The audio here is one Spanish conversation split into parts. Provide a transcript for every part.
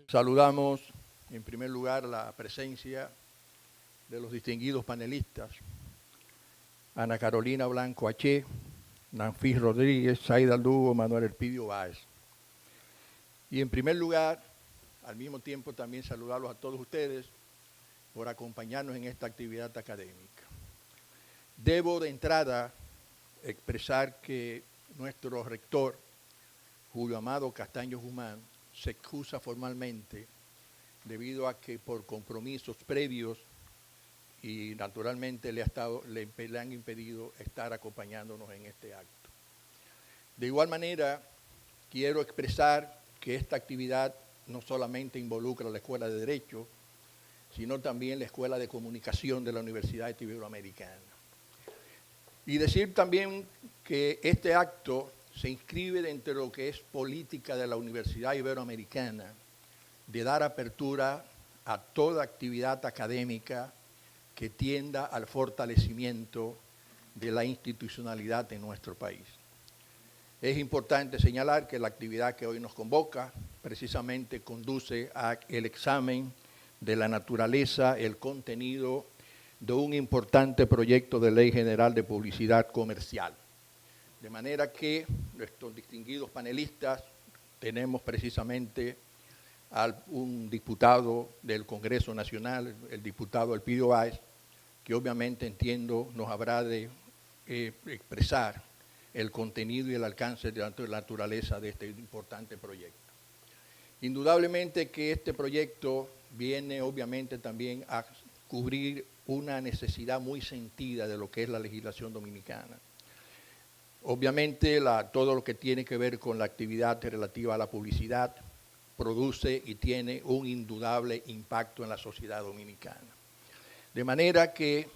Saludamos en primer lugar la presencia de los distinguidos panelistas, Ana Carolina Blanco Aché, Nanfis Rodríguez, Saida Lugo, Manuel Elpidio Báez. Y en primer lugar, al mismo tiempo también saludarlos a todos ustedes por acompañarnos en esta actividad académica. Debo de entrada expresar que nuestro rector, Julio Amado Castaño Guzmán, se excusa formalmente debido a que por compromisos previos y naturalmente le han impedido estar acompañándonos en este acto. De igual manera, quiero expresar que esta actividad no solamente involucra la Escuela de Derecho, sino también la Escuela de Comunicación de la Universidad Iberoamericana. Y decir también que este acto se inscribe dentro de lo que es política de la Universidad Iberoamericana, de dar apertura a toda actividad académica que tienda al fortalecimiento de la institucionalidad en nuestro país. Es importante señalar que la actividad que hoy nos convoca precisamente conduce al examen de la naturaleza, el contenido de un importante proyecto de ley general de publicidad comercial. De manera que nuestros distinguidos panelistas tenemos precisamente a un diputado del Congreso Nacional, el diputado Elpidio Báez, que obviamente entiendo nos habrá de expresar el contenido y el alcance de la naturaleza de este importante proyecto. Indudablemente que este proyecto viene obviamente también a cubrir una necesidad muy sentida de lo que es la legislación dominicana. Obviamente todo lo que tiene que ver con la actividad relativa a la publicidad produce y tiene un indudable impacto en la sociedad dominicana. De manera que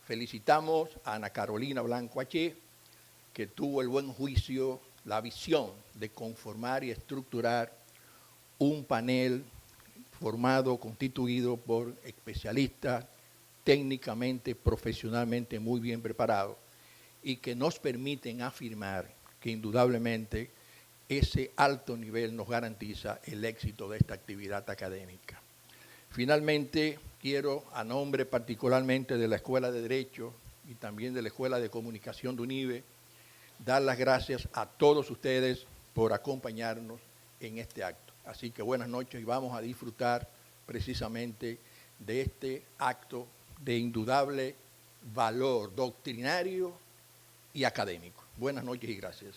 felicitamos a Ana Carolina Blanco Aché, que tuvo el buen juicio, la visión de conformar y estructurar un panel constituido por especialistas técnicamente, profesionalmente muy bien preparados y que nos permiten afirmar que indudablemente ese alto nivel nos garantiza el éxito de esta actividad académica. Finalmente, quiero, a nombre particularmente de la Escuela de Derecho y también de la Escuela de Comunicación de UNIBE, dar las gracias a todos ustedes por acompañarnos en este acto. Así que buenas noches y vamos a disfrutar precisamente de este acto de indudable valor doctrinario y académico. Buenas noches y gracias.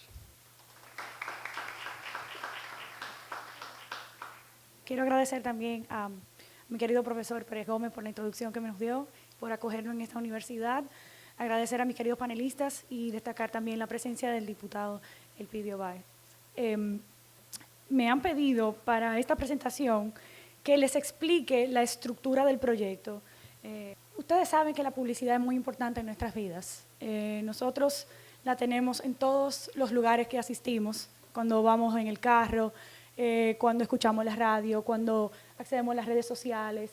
Quiero agradecer también a mi querido profesor Pérez Gómez por la introducción que nos dio, por acogernos en esta universidad. Agradecer a mis queridos panelistas y destacar también la presencia del diputado Elpidio Báez. Me han pedido para esta presentación que les explique la estructura del proyecto. Ustedes saben que la publicidad es muy importante en nuestras vidas. Nosotros la tenemos en todos los lugares que asistimos, cuando vamos en el carro, cuando escuchamos la radio, cuando accedemos a las redes sociales.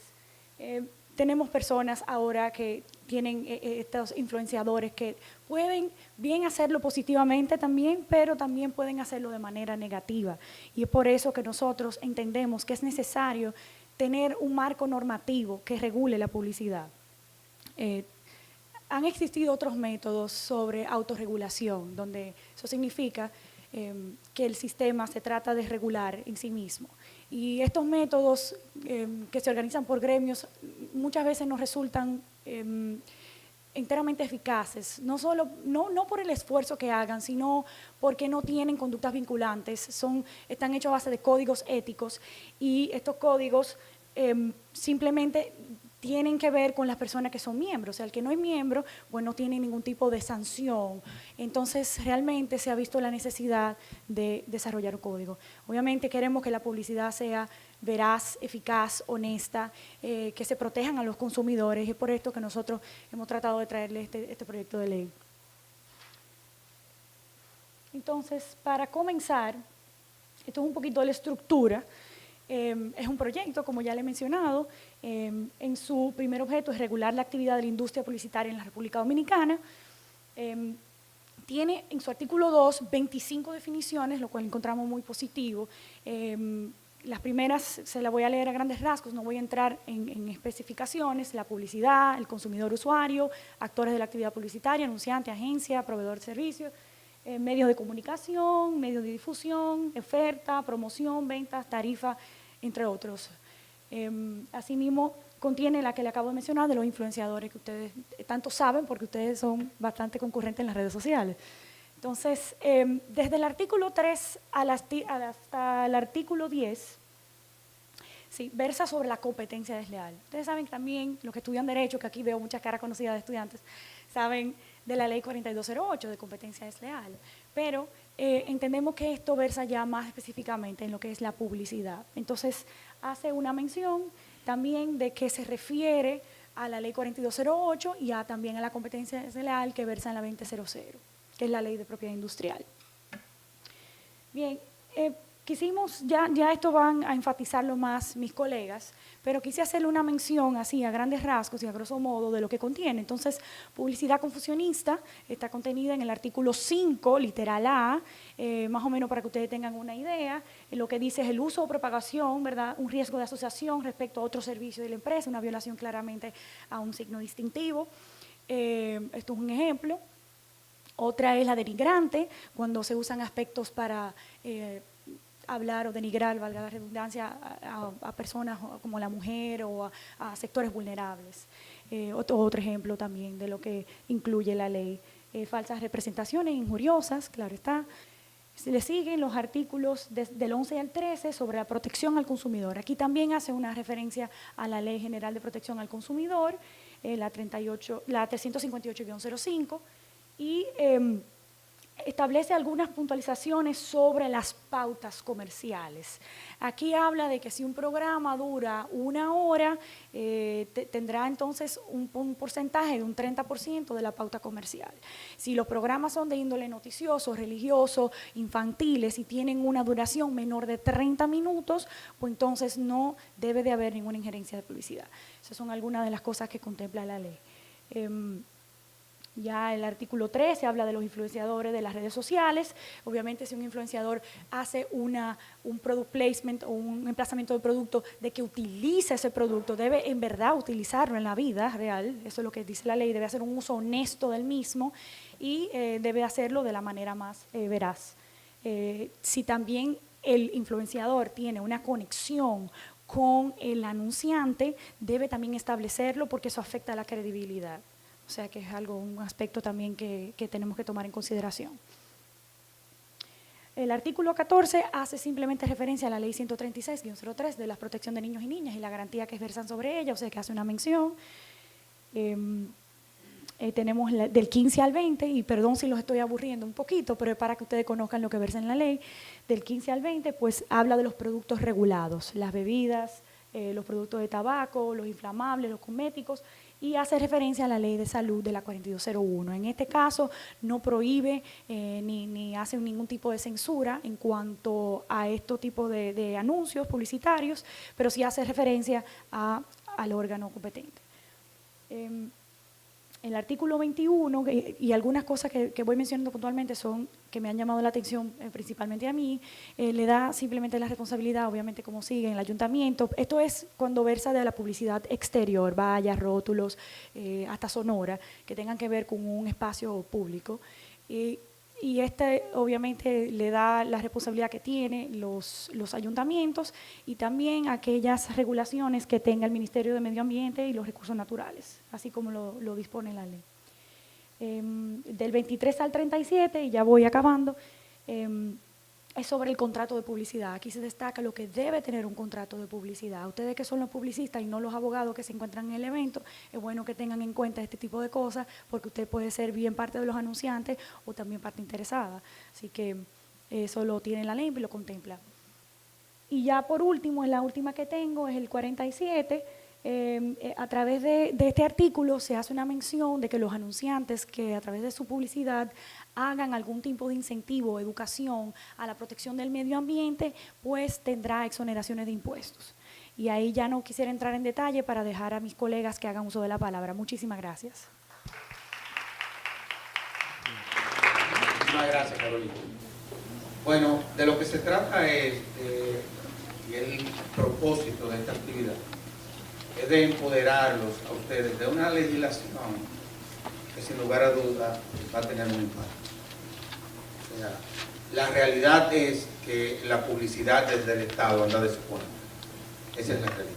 Tenemos personas ahora que tienen estos influenciadores que pueden bien hacerlo positivamente también, pero también pueden hacerlo de manera negativa. Y es por eso que nosotros entendemos que es necesario tener un marco normativo que regule la publicidad. Han existido otros métodos sobre autorregulación, donde eso significa que el sistema se trata de regular en sí mismo. Y estos métodos que se organizan por gremios muchas veces nos resultan enteramente eficaces, no por el esfuerzo que hagan, sino porque no tienen conductas vinculantes, están hechos a base de códigos éticos y estos códigos simplemente tienen que ver con las personas que son miembros. O sea, el que no es miembro, pues no tiene ningún tipo de sanción. Entonces, realmente se ha visto la necesidad de desarrollar un código. Obviamente queremos que la publicidad sea veraz, eficaz, honesta, que se protejan a los consumidores. Es por esto que nosotros hemos tratado de traerle este proyecto de ley. Entonces, para comenzar, esto es un poquito de la estructura. Es un proyecto, como ya le he mencionado, en su primer objeto es regular la actividad de la industria publicitaria en la República Dominicana. tiene en su artículo 2 25 definiciones, lo cual encontramos muy positivo. Las primeras se las voy a leer a grandes rasgos, no voy a entrar en especificaciones: la publicidad, el consumidor usuario, actores de la actividad publicitaria, anunciante, agencia, proveedor de servicios, medios de comunicación, medios de difusión, oferta, promoción, ventas, tarifa, entre otros. Asimismo, contiene la que le acabo de mencionar de los influenciadores, que ustedes tanto saben porque ustedes son bastante concurrentes en las redes sociales. Entonces, desde el artículo 3 hasta el artículo 10, sí, versa sobre la competencia desleal. Ustedes saben también, los que estudian Derecho, que aquí veo muchas caras conocidas de estudiantes, saben de la Ley 4208 de competencia desleal, pero entendemos que esto versa ya más específicamente en lo que es la publicidad. Entonces, hace una mención también de que se refiere a la Ley 4208 y también a la competencia desleal que versa en la 2000, que es la Ley de Propiedad Industrial. Bien, quisimos, ya esto van a enfatizarlo más mis colegas, pero quise hacerle una mención así a grandes rasgos y a grosso modo de lo que contiene. Entonces, publicidad confusionista está contenida en el artículo 5, literal A, más o menos para que ustedes tengan una idea. Lo que dice es el uso o propagación, ¿verdad? Un riesgo de asociación respecto a otro servicio de la empresa, una violación claramente a un signo distintivo. Esto es un ejemplo. Otra es la denigrante, cuando se usan aspectos para hablar o denigrar, valga la redundancia, a personas como la mujer o a sectores vulnerables. Otro ejemplo también de lo que incluye la ley. Falsas representaciones injuriosas, claro está. Se le siguen los artículos del 11 al 13 sobre la protección al consumidor. Aquí también hace una referencia a la Ley General de Protección al Consumidor, la 358-05, y establece algunas puntualizaciones sobre las pautas comerciales. Aquí habla de que si un programa dura 1 hora, tendrá entonces un porcentaje de un 30% de la pauta comercial. Si los programas son de índole noticioso, religioso, infantiles y tienen una duración menor de 30 minutos, pues entonces no debe de haber ninguna injerencia de publicidad. Esas son algunas de las cosas que contempla la ley. Ya el artículo 13 habla de los influenciadores de las redes sociales. Obviamente, si un influenciador hace un product placement o un emplazamiento de producto, de que utiliza ese producto, debe en verdad utilizarlo en la vida real. Eso es lo que dice la ley, debe hacer un uso honesto del mismo y debe hacerlo de la manera más veraz. Si también el influenciador tiene una conexión con el anunciante, debe también establecerlo porque eso afecta a la credibilidad. O sea que es un aspecto también que tenemos que tomar en consideración. El artículo 14 hace simplemente referencia a la ley 136-03 de la protección de niños y niñas y la garantía que versan sobre ella, o sea que hace una mención. Tenemos del 15 al 20, y perdón si los estoy aburriendo un poquito, pero es para que ustedes conozcan lo que versa en la ley. Del 15 al 20, pues habla de los productos regulados, las bebidas, los productos de tabaco, los inflamables, los cosméticos, y hace referencia a la Ley de Salud de la 4201. En este caso no prohíbe ni hace ningún tipo de censura en cuanto a este tipo de anuncios publicitarios, pero sí hace referencia al órgano competente. El artículo 21, y algunas cosas que voy mencionando puntualmente son que me han llamado la atención principalmente a mí, le da simplemente la responsabilidad, obviamente como sigue en el ayuntamiento. Esto es cuando versa de la publicidad exterior, vallas, rótulos, hasta sonora, que tengan que ver con un espacio público. Y obviamente le da la responsabilidad que tienen los ayuntamientos y también aquellas regulaciones que tenga el Ministerio de Medio Ambiente y los Recursos Naturales, así como lo dispone la ley. Del 23 al 37, y ya voy acabando, es sobre el contrato de publicidad. Aquí se destaca lo que debe tener un contrato de publicidad. Ustedes que son los publicistas y no los abogados que se encuentran en el evento, es bueno que tengan en cuenta este tipo de cosas porque usted puede ser bien parte de los anunciantes o también parte interesada. Así que eso lo tiene la ley y lo contempla. Y ya por último, la última que tengo es el 47. A través de este artículo se hace una mención de que los anunciantes que a través de su publicidad hagan algún tipo de incentivo o educación a la protección del medio ambiente, pues tendrá exoneraciones de impuestos. Y ahí ya no quisiera entrar en detalle para dejar a mis colegas que hagan uso de la palabra. Muchísimas gracias. Muchísimas gracias, Carolina. Bueno, de lo que se trata es, y el propósito de esta actividad, es de empoderarlos a ustedes de una legislación que sin lugar a dudas va a tener un impacto. O sea, la realidad es que la publicidad desde el Estado anda de su cuenta. Esa es la realidad.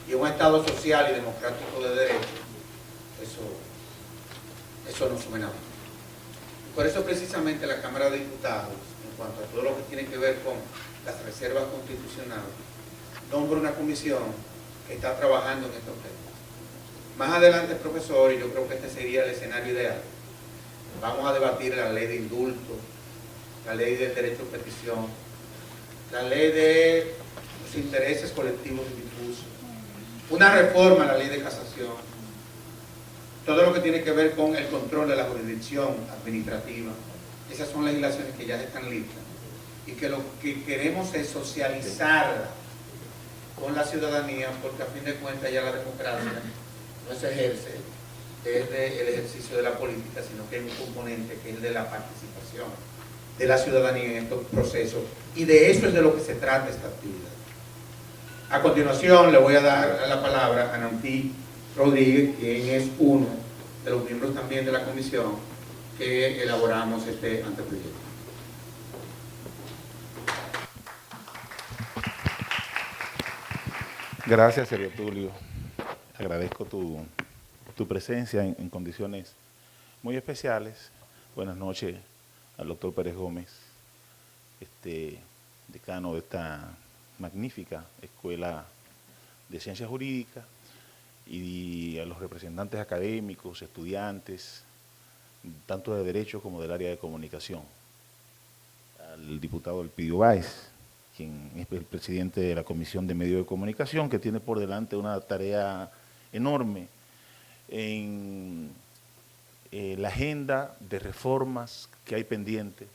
Y un Estado social y democrático de derecho, eso no sube nada. Por eso precisamente la Cámara de Diputados, en cuanto a todo lo que tiene que ver con las reservas constitucionales, nombra una comisión que está trabajando en estos temas. Más adelante, profesor, y yo creo que este sería el escenario ideal, vamos a debatir la ley de indulto, la ley del derecho a petición, la ley de los intereses colectivos y difusos, una reforma a la ley de casación, todo lo que tiene que ver con el control de la jurisdicción administrativa. Esas son legislaciones que ya están listas y que lo que queremos es socializarla con la ciudadanía, porque a fin de cuentas ya la democracia no se ejerce desde el ejercicio de la política, sino que hay un componente que es el de la participación de la ciudadanía en estos procesos, y de eso es de lo que se trata esta actividad. A continuación le voy a dar la palabra a Nantí Rodríguez, quien es uno de los miembros también de la comisión que elaboramos este anteproyecto. Gracias, Sergio Tulio. Agradezco tu presencia en condiciones muy especiales. Buenas noches al doctor Pérez Gómez, decano de esta magnífica Escuela de Ciencias Jurídicas, y a los representantes académicos, estudiantes, tanto de Derecho como del área de Comunicación. Al diputado Elpidio Báez, quien es el presidente de la Comisión de Medios de Comunicación, que tiene por delante una tarea enorme en la agenda de reformas que hay pendiente,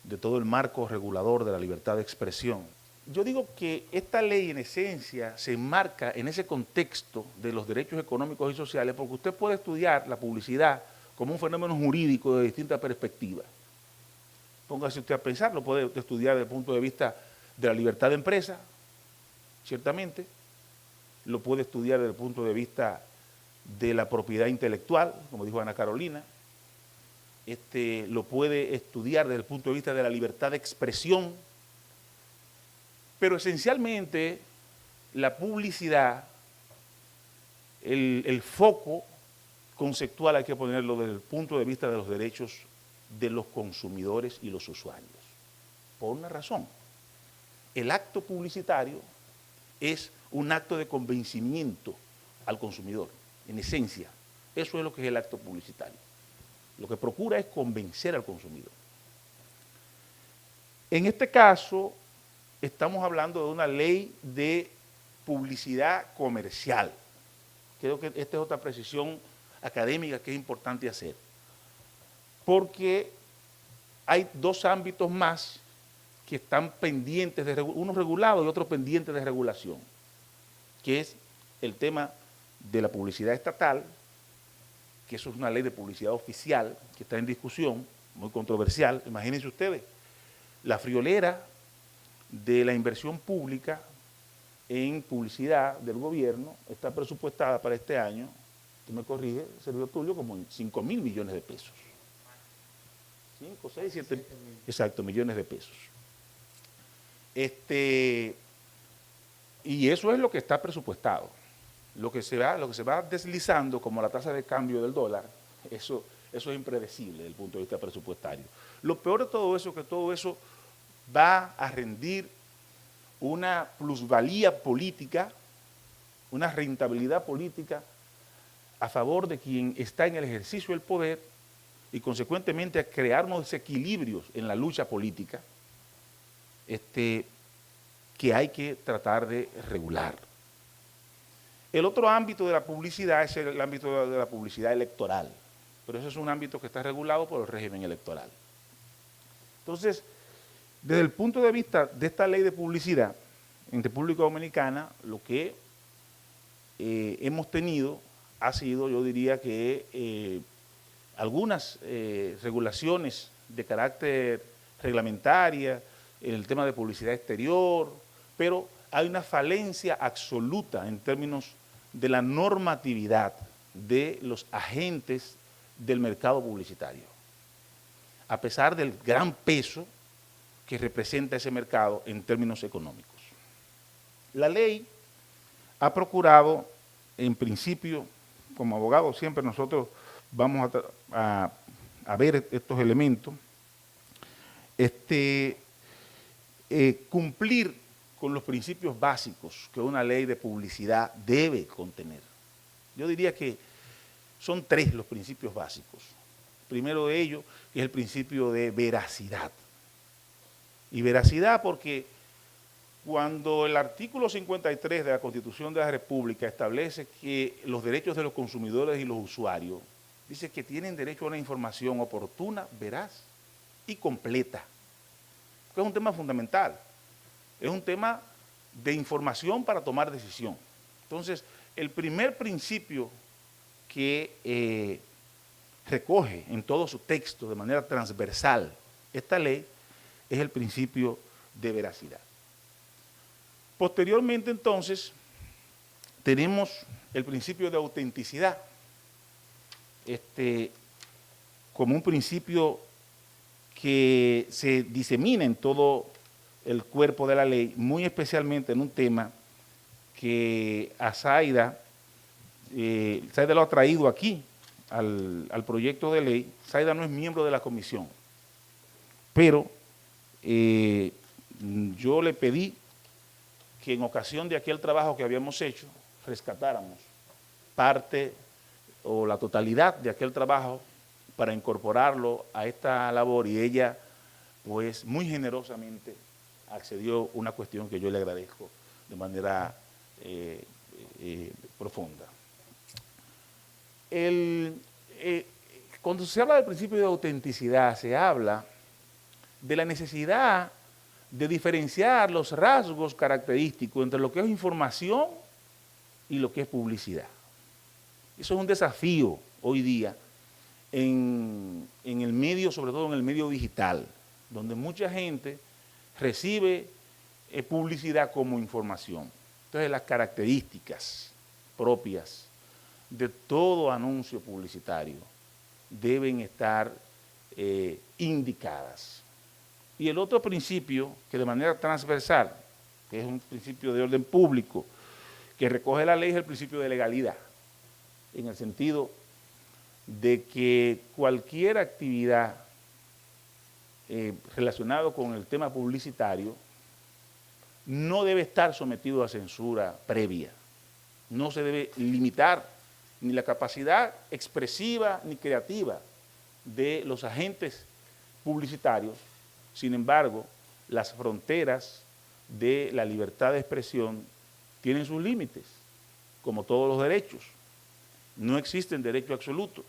de todo el marco regulador de la libertad de expresión. Yo digo que esta ley en esencia se enmarca en ese contexto de los derechos económicos y sociales, porque usted puede estudiar la publicidad como un fenómeno jurídico de distintas perspectivas. Póngase usted a pensar, lo puede estudiar desde el punto de vista de la libertad de empresa, ciertamente, lo puede estudiar desde el punto de vista de la propiedad intelectual, como dijo Ana Carolina, lo puede estudiar desde el punto de vista de la libertad de expresión, pero esencialmente la publicidad, el foco conceptual hay que ponerlo desde el punto de vista de los derechos de los consumidores y los usuarios. Por una razón, el acto publicitario es un acto de convencimiento al consumidor, en esencia. Eso es lo que es el acto publicitario. Lo que procura es convencer al consumidor. En este caso, estamos hablando de una ley de publicidad comercial. Creo que esta es otra precisión académica que es importante hacer, porque hay dos ámbitos más que están pendientes, uno regulado y otro pendiente de regulación, que es el tema de la publicidad estatal, que eso es una ley de publicidad oficial que está en discusión, muy controversial. Imagínense ustedes, la friolera de la inversión pública en publicidad del gobierno está presupuestada para este año, tú me corriges, Sergio Tulio, como en 5.000 millones de pesos. 5, 6, 7, exacto, millones de pesos. Y eso es lo que está presupuestado. Lo que se va deslizando como la tasa de cambio del dólar, eso es impredecible desde el punto de vista presupuestario. Lo peor de todo eso es que todo eso va a rendir una plusvalía política, una rentabilidad política a favor de quien está en el ejercicio del poder y consecuentemente a crear unos desequilibrios en la lucha política que hay que tratar de regular. El otro ámbito de la publicidad es el ámbito de la publicidad electoral, pero ese es un ámbito que está regulado por el régimen electoral. Entonces, desde el punto de vista de esta ley de publicidad en República Dominicana, lo que hemos tenido ha sido, yo diría que algunas regulaciones de carácter reglamentaria, el tema de publicidad exterior, pero hay una falencia absoluta en términos de la normatividad de los agentes del mercado publicitario, a pesar del gran peso que representa ese mercado en términos económicos. La ley ha procurado, en principio, como abogados siempre nosotros vamos a ver estos elementos, cumplir con los principios básicos que una ley de publicidad debe contener. Yo diría que son 3 los principios básicos. Primero de ellos es el principio de veracidad. Y veracidad porque cuando el artículo 53 de la Constitución de la República establece que los derechos de los consumidores y los usuarios, dice que tienen derecho a una información oportuna, veraz y completa, que es un tema fundamental, es un tema de información para tomar decisión. Entonces, el primer principio que recoge en todo su texto de manera transversal esta ley es el principio de veracidad. Posteriormente, entonces, tenemos el principio de autenticidad, como un principio que se disemina en todo el cuerpo de la ley, muy especialmente en un tema que a Zaida lo ha traído aquí al proyecto de ley. Zaida no es miembro de la comisión, pero yo le pedí que en ocasión de aquel trabajo que habíamos hecho, rescatáramos parte o la totalidad de aquel trabajo para incorporarlo a esta labor, y ella, pues, muy generosamente accedió a una cuestión que yo le agradezco de manera profunda. Cuando se habla del principio de autenticidad, se habla de la necesidad de diferenciar los rasgos característicos entre lo que es información y lo que es publicidad. Eso es un desafío hoy día en el medio, sobre todo en el medio digital, donde mucha gente recibe publicidad como información. Entonces, las características propias de todo anuncio publicitario deben estar indicadas. Y el otro principio, que de manera transversal, que es un principio de orden público, que recoge la ley, es el principio de legalidad, en el sentido de que cualquier actividad relacionada con el tema publicitario no debe estar sometido a censura previa. No se debe limitar ni la capacidad expresiva ni creativa de los agentes publicitarios. Sin embargo, las fronteras de la libertad de expresión tienen sus límites, como todos los derechos. No existen derecho absoluto.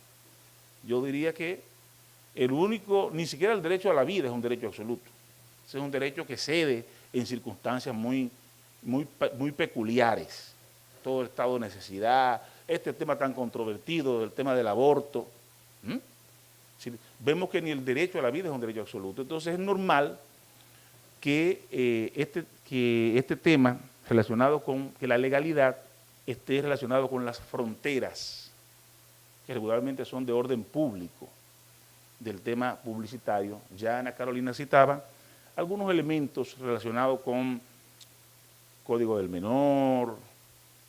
Yo diría que el único, ni siquiera el derecho a la vida es un derecho absoluto. Ese es un derecho que cede en circunstancias muy peculiares. Todo el estado de necesidad, este tema tan controvertido, el tema del aborto. Vemos que ni el derecho a la vida es un derecho absoluto. Entonces es normal que este tema relacionado con que la legalidad esté relacionado con las fronteras, que regularmente son de orden público del tema publicitario. Ya Ana Carolina citaba algunos elementos relacionados con Código del Menor,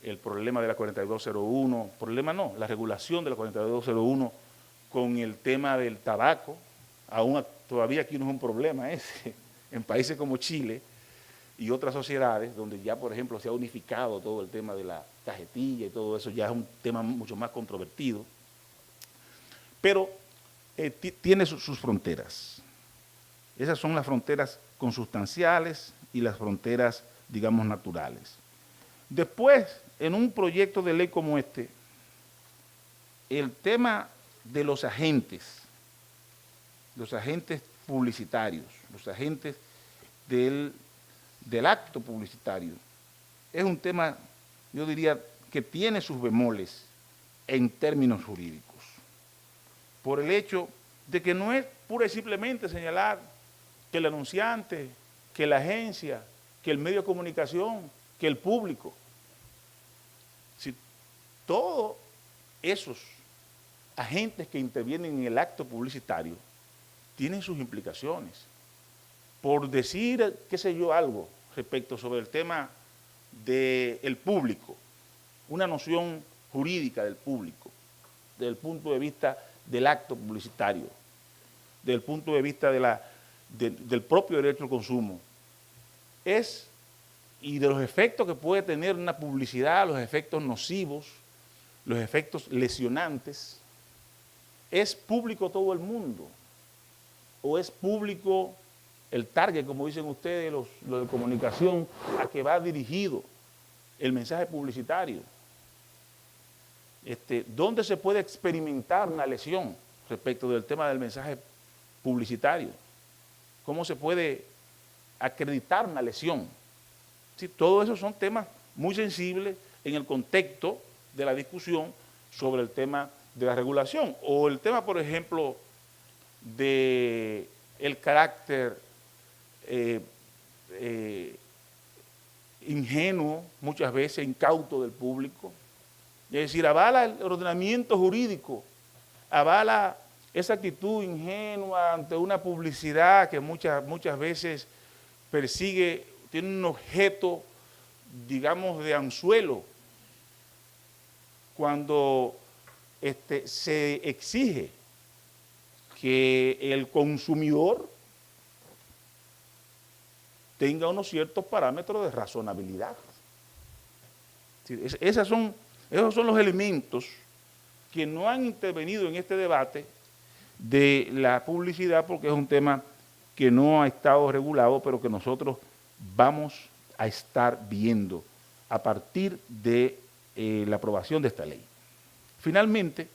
el problema de la 4201, la regulación de la 4201 con el tema del tabaco. Aún todavía aquí no es un problema ese, en países como Chile y otras sociedades donde ya, por ejemplo, se ha unificado todo el tema de la cajetilla y todo eso, ya es un tema mucho más controvertido, pero tiene sus fronteras. Esas son las fronteras consustanciales y las fronteras, digamos, naturales. Después, en un proyecto de ley como este, el tema de los agentes publicitarios, los agentes del acto publicitario, es un tema, yo diría, que tiene sus bemoles en términos jurídicos, por el hecho de que no es pura y simplemente señalar que el anunciante, que la agencia, que el medio de comunicación, que el público. Si todos esos agentes que intervienen en el acto publicitario tienen sus implicaciones. Por decir, qué sé yo, algo respecto sobre el tema del público, una noción jurídica del público, desde el punto de vista del acto publicitario, desde el punto de vista del propio derecho al consumo, y de los efectos que puede tener una publicidad, los efectos nocivos, los efectos lesionantes. ¿Es público todo el mundo? ¿O es público el target, como dicen ustedes, los de comunicación, a que va dirigido el mensaje publicitario? ¿Dónde se puede experimentar una lesión respecto del tema del mensaje publicitario? ¿Cómo se puede acreditar una lesión? Sí, todo eso son temas muy sensibles en el contexto de la discusión sobre el tema de la regulación, o el tema, por ejemplo, de el carácter ingenuo, muchas veces incauto del público. Es decir, avala el ordenamiento jurídico, avala esa actitud ingenua ante una publicidad que muchas veces persigue, tiene un objeto, digamos, de anzuelo, cuando se exige que el consumidor tenga unos ciertos parámetros de razonabilidad. Esos son los elementos que no han intervenido en este debate de la publicidad, porque es un tema que no ha estado regulado, pero que nosotros vamos a estar viendo a partir de la aprobación de esta ley. Finalmente,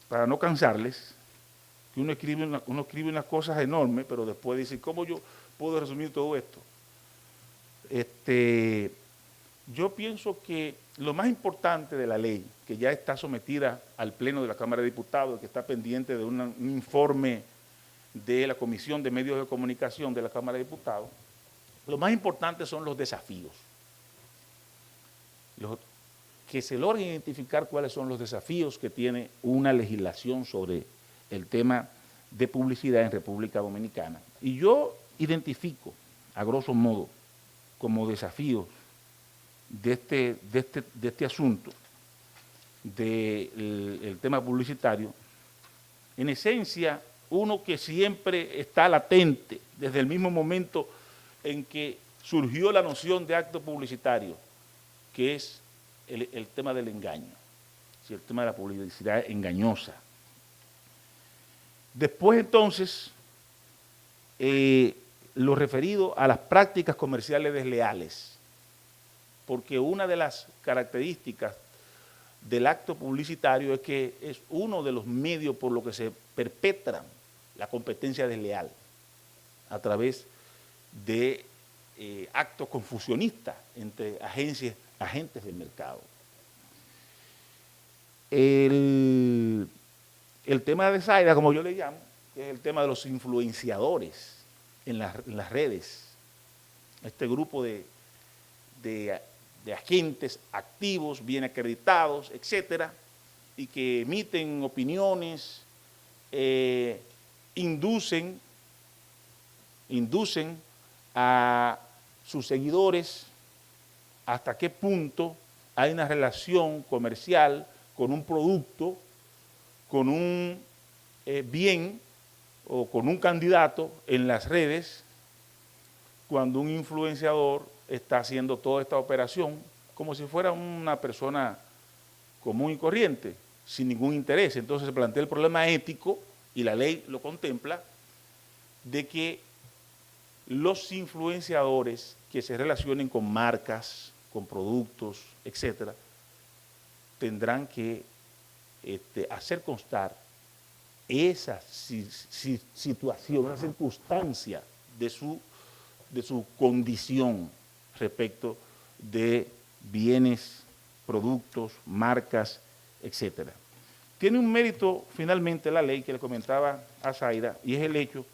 para no cansarles, que uno escribe unas cosas enormes, pero después dice, ¿cómo yo puedo resumir todo esto? Yo pienso que lo más importante de la ley, que ya está sometida al Pleno de la Cámara de Diputados, que está pendiente de un informe de la Comisión de Medios de Comunicación de la Cámara de Diputados, lo más importante son los desafíos. Que se logren identificar cuáles son los desafíos que tiene una legislación sobre el tema de publicidad en República Dominicana. Y yo identifico, a grosso modo, como desafíos de este asunto, del tema publicitario, en esencia, uno que siempre está latente desde el mismo momento en que surgió la noción de acto publicitario, que es el tema del engaño, el tema de la publicidad engañosa. Después, entonces, lo referido a las prácticas comerciales desleales, porque una de las características del acto publicitario es que es uno de los medios por los que se perpetra la competencia desleal, a través de actos confusionistas entre agentes del mercado. El tema de Zaida, como yo le llamo, es el tema de los influenciadores en las redes. Este grupo de agentes activos, bien acreditados, etcétera, y que emiten opiniones, inducen a sus seguidores hasta qué punto hay una relación comercial con un producto, con un bien o con un candidato en las redes, cuando un influenciador está haciendo toda esta operación como si fuera una persona común y corriente, sin ningún interés. Entonces se plantea el problema ético, y la ley lo contempla, de que los influenciadores que se relacionen con marcas, con productos, etcétera, tendrán que hacer constar esa situación, esa circunstancia de su condición respecto de bienes, productos, marcas, etcétera. tiene un mérito finalmente la ley que le comentaba a Zaida, y es el hecho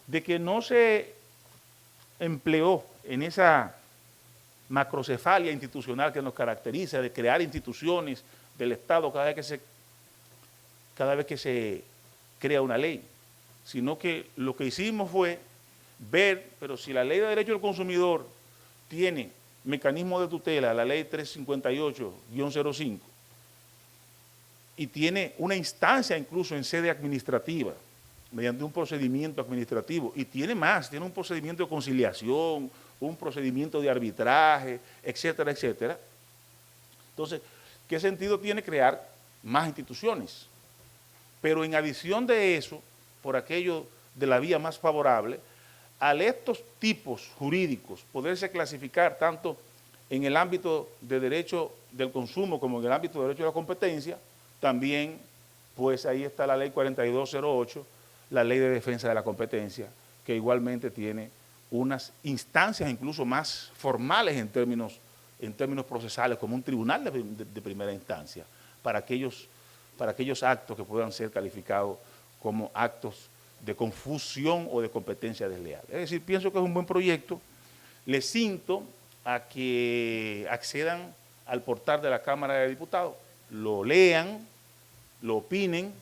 de que no se empleó en esa macrocefalia institucional que nos caracteriza, de crear instituciones del Estado cada vez que se crea una ley, sino que lo que hicimos fue ver, pero si la Ley de Derecho del Consumidor tiene mecanismo de tutela, la Ley 358-05, y tiene una instancia incluso en sede administrativa, mediante un procedimiento administrativo, y tiene más, tiene un procedimiento de conciliación, un procedimiento de arbitraje, etcétera, etcétera. Entonces, ¿qué sentido tiene crear más instituciones? Pero en adición de eso, por aquello de la vía más favorable, al estos tipos jurídicos poderse clasificar tanto en el ámbito de derecho del consumo como en el ámbito de derecho de la competencia, también, pues ahí está la ley 4208, la ley de defensa de la competencia, que igualmente tiene unas instancias incluso más formales en términos procesales, como un tribunal de primera instancia, para aquellos actos que puedan ser calificados como actos de confusión o de competencia desleal. Es decir, pienso que es un buen proyecto. Les insto a que accedan al portal de la Cámara de Diputados, lo lean, lo opinen,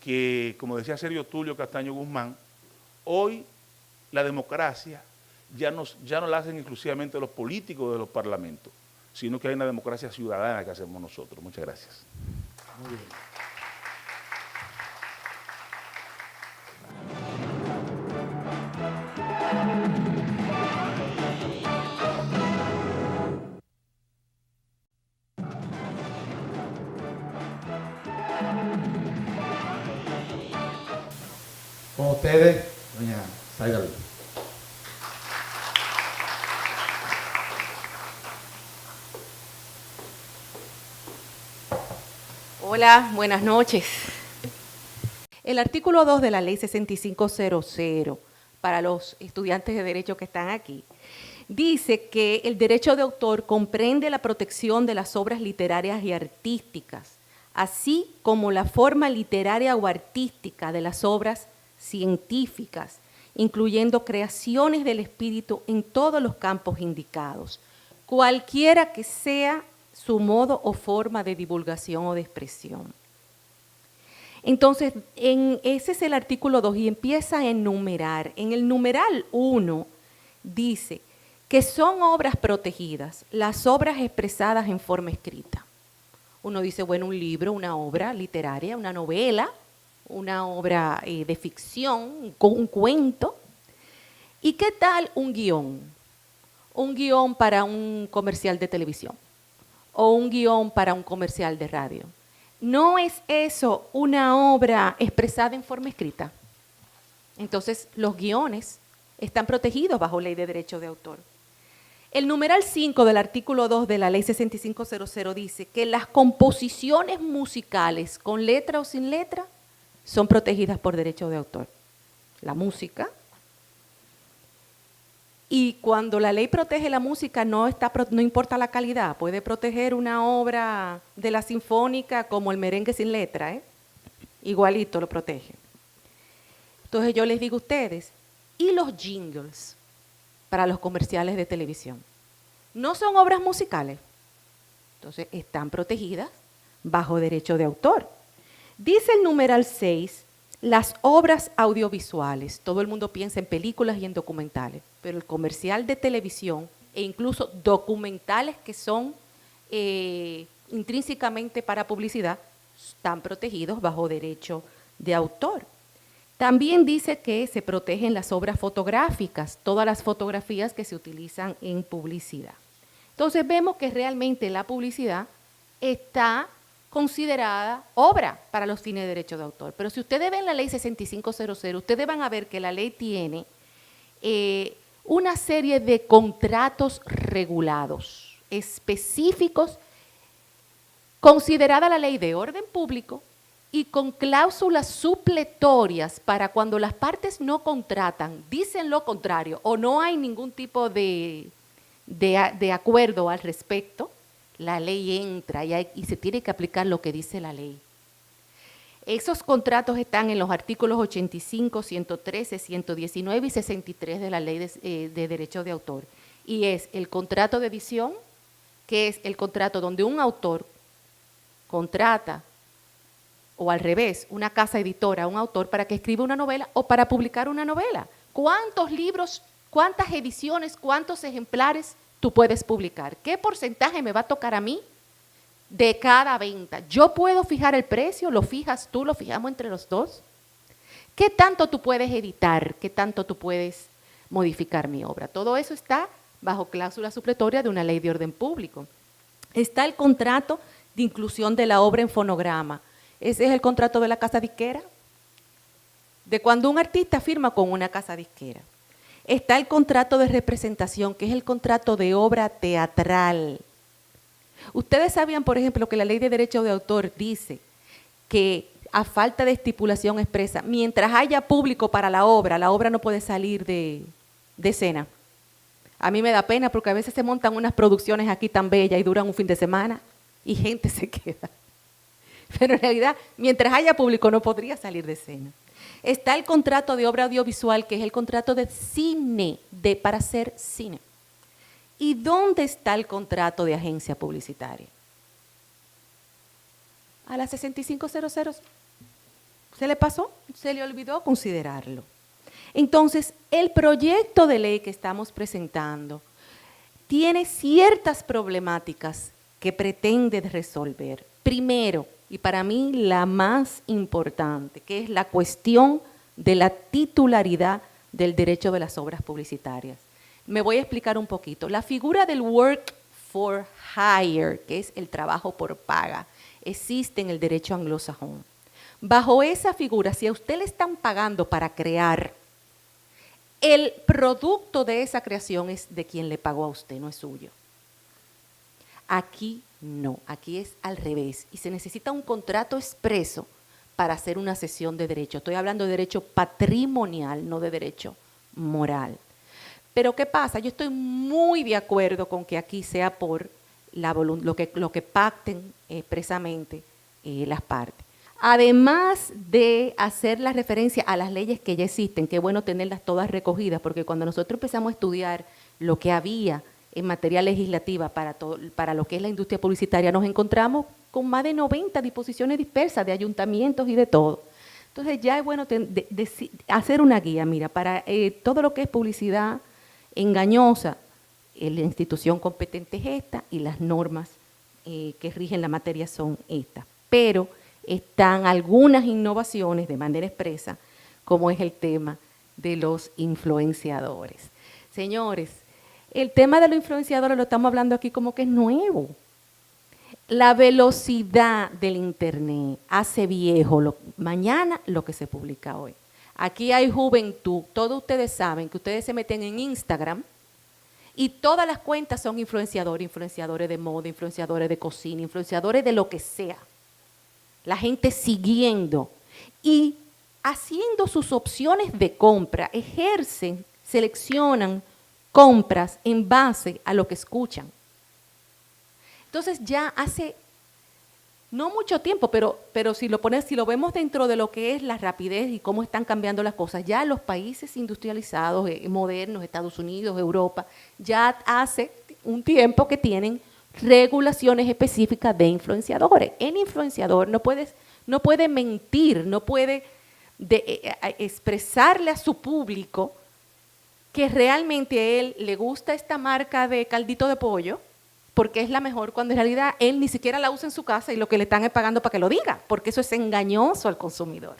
que, como decía Sergio Tulio Castaño Guzmán, hoy la democracia ya no la hacen exclusivamente los políticos de los parlamentos, sino que hay una democracia ciudadana que hacemos nosotros. Muchas gracias. Muy bien. Con ustedes, doña Zaida Luz. Hola, buenas noches. El artículo 2 de la Ley 6500, para los estudiantes de Derecho que están aquí, dice que el derecho de autor comprende la protección de las obras literarias y artísticas, así como la forma literaria o artística de las obras científicas, incluyendo creaciones del espíritu en todos los campos indicados, cualquiera que sea su modo o forma de divulgación o de expresión. Entonces, ese es el artículo 2 y empieza a enumerar. En el numeral 1 dice que son obras protegidas, las obras expresadas en forma escrita. Uno dice, bueno, un libro, una obra literaria, una novela, una obra de ficción, un cuento. ¿Y qué tal un guión? Un guión para un comercial de televisión o un guión para un comercial de radio. ¿No es eso una obra expresada en forma escrita? Entonces, los guiones están protegidos bajo ley de derecho de autor. El numeral 5 del artículo 2 de la ley 6500 dice que las composiciones musicales con letra o sin letra son protegidas por derecho de autor. La música. Y cuando la ley protege la música, no importa la calidad, puede proteger una obra de la sinfónica como el merengue sin letra, igualito lo protege. Entonces yo les digo a ustedes, ¿y los jingles para los comerciales de televisión? ¿No son obras musicales? Entonces están protegidas bajo derecho de autor. Dice el numeral 6, las obras audiovisuales, todo el mundo piensa en películas y en documentales, pero el comercial de televisión e incluso documentales que son intrínsecamente para publicidad, están protegidos bajo derecho de autor. También dice que se protegen las obras fotográficas, todas las fotografías que se utilizan en publicidad. Entonces vemos que realmente la publicidad está considerada obra para los fines de derecho de autor. Pero si ustedes ven la ley 6500, ustedes van a ver que la ley tiene una serie de contratos regulados, específicos, considerada la ley de orden público y con cláusulas supletorias para cuando las partes no contratan, dicen lo contrario o no hay ningún tipo de acuerdo al respecto, la ley entra y se tiene que aplicar lo que dice la ley. Esos contratos están en los artículos 85, 113, 119 y 63 de la Ley de Derechos de Autor. Y es el contrato de edición, que es el contrato donde un autor contrata, o al revés, una casa editora a un autor para que escriba una novela o para publicar una novela. ¿Cuántos libros, cuántas ediciones, cuántos ejemplares tú puedes publicar? ¿Qué porcentaje me va a tocar a mí de cada venta? ¿Yo puedo fijar el precio? ¿Lo fijas tú? ¿Lo fijamos entre los dos? ¿Qué tanto tú puedes editar? ¿Qué tanto tú puedes modificar mi obra? Todo eso está bajo cláusula supletoria de una ley de orden público. Está el contrato de inclusión de la obra en fonograma. Ese es el contrato de la casa disquera, de cuando un artista firma con una casa disquera. Está el contrato de representación, que es el contrato de obra teatral. Ustedes sabían, por ejemplo, que la Ley de Derecho de Autor dice que a falta de estipulación expresa, mientras haya público para la obra no puede salir de escena. A mí me da pena porque a veces se montan unas producciones aquí tan bellas y duran un fin de semana y gente se queda. Pero en realidad, mientras haya público no podría salir de escena. Está el contrato de obra audiovisual, que es el contrato de cine, para hacer cine. ¿Y dónde está el contrato de agencia publicitaria? A la 6500 se le pasó, se le olvidó considerarlo. Entonces, el proyecto de ley que estamos presentando tiene ciertas problemáticas que pretende resolver. Primero, y para mí la más importante, que es la cuestión de la titularidad del derecho de las obras publicitarias. Me voy a explicar un poquito. La figura del work for hire, que es el trabajo por paga, existe en el derecho anglosajón. Bajo esa figura, si a usted le están pagando para crear, el producto de esa creación es de quien le pagó a usted, no es suyo. Aquí no, aquí es al revés y se necesita un contrato expreso para hacer una cesión de derecho. Estoy hablando de derecho patrimonial, no de derecho moral. Pero ¿qué pasa? Yo estoy muy de acuerdo con que aquí sea por lo que pacten expresamente las partes. Además de hacer la referencia a las leyes que ya existen, que es bueno tenerlas todas recogidas, porque cuando nosotros empezamos a estudiar lo que había en materia legislativa para lo que es la industria publicitaria, nos encontramos con más de 90 disposiciones dispersas de ayuntamientos y de todo. Entonces ya es bueno hacer una guía, mira, para todo lo que es publicidad engañosa, la institución competente es esta y las normas que rigen la materia son estas. Pero están algunas innovaciones de manera expresa, como es el tema de los influenciadores. Señores, el tema de los influenciadores lo estamos hablando aquí como que es nuevo. La velocidad del Internet hace viejo mañana lo que se publica hoy. Aquí hay juventud, todos ustedes saben que ustedes se meten en Instagram y todas las cuentas son influenciadores de moda, influenciadores de cocina, influenciadores de lo que sea. La gente siguiendo y haciendo sus opciones de compra, seleccionan compras en base a lo que escuchan. Entonces ya hace no mucho tiempo, pero si lo vemos dentro de lo que es la rapidez y cómo están cambiando las cosas, ya los países industrializados, modernos, Estados Unidos, Europa, ya hace un tiempo que tienen regulaciones específicas de influenciadores. El influenciador no puede mentir, no puede expresarle a su público que realmente a él le gusta esta marca de caldito de pollo porque es la mejor, cuando en realidad él ni siquiera la usa en su casa y lo que le están es pagando para que lo diga, porque eso es engañoso al consumidor.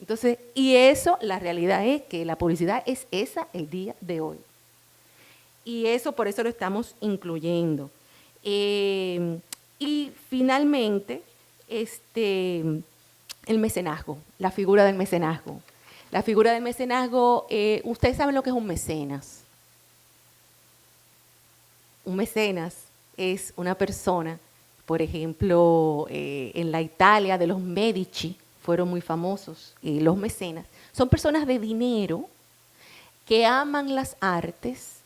Entonces, y eso, la realidad es que la publicidad es esa el día de hoy. Y eso, por eso lo estamos incluyendo. Y finalmente, el mecenazgo, la figura del mecenazgo. La figura del mecenazgo, ustedes saben lo que es un mecenas. Un mecenas es una persona, por ejemplo, en la Italia de los Medici, fueron muy famosos los mecenas. Son personas de dinero que aman las artes